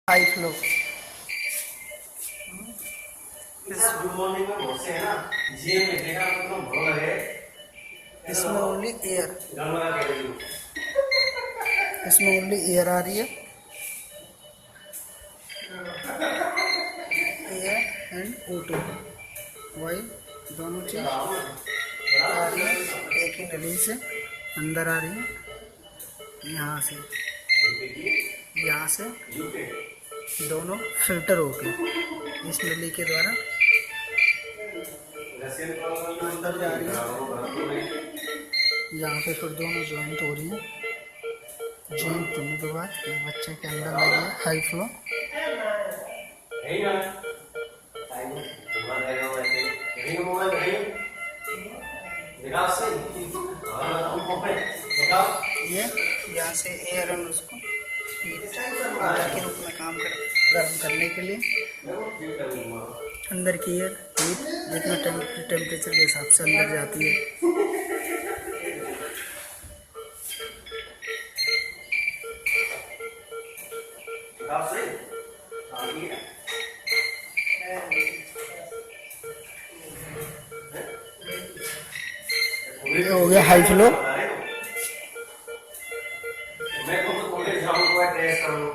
High flow. Good morning में बहुत से है ना जी में देखा मतलब भलो लगे इसमें ओनली एयर, गलवा के लिए इसमें ओनली एयर आ रही है, एयर एंड O2 वाई दोनों चीज आ रही है एक ही नली से अंदर आ रही है। यहाँ से दोनों फिल्टर होके इस नली के द्वारा अंदर जा रही है। यहाँ पे फिर दोनों ज्वाइंट हो रही है। ज्वाइंट होने के बाद एक बच्चे के अंदर लगी है हाई फ्लो। ये यहाँ से एयर एंड उसको हीट के रूप में काम कर गर्म करने के लिए अंदर की एयर हीट जितना टेम्परेचर के हिसाब से अंदर जाती है। ये हो गया हाई फ्लो। मैं तो टेस्ट करूँ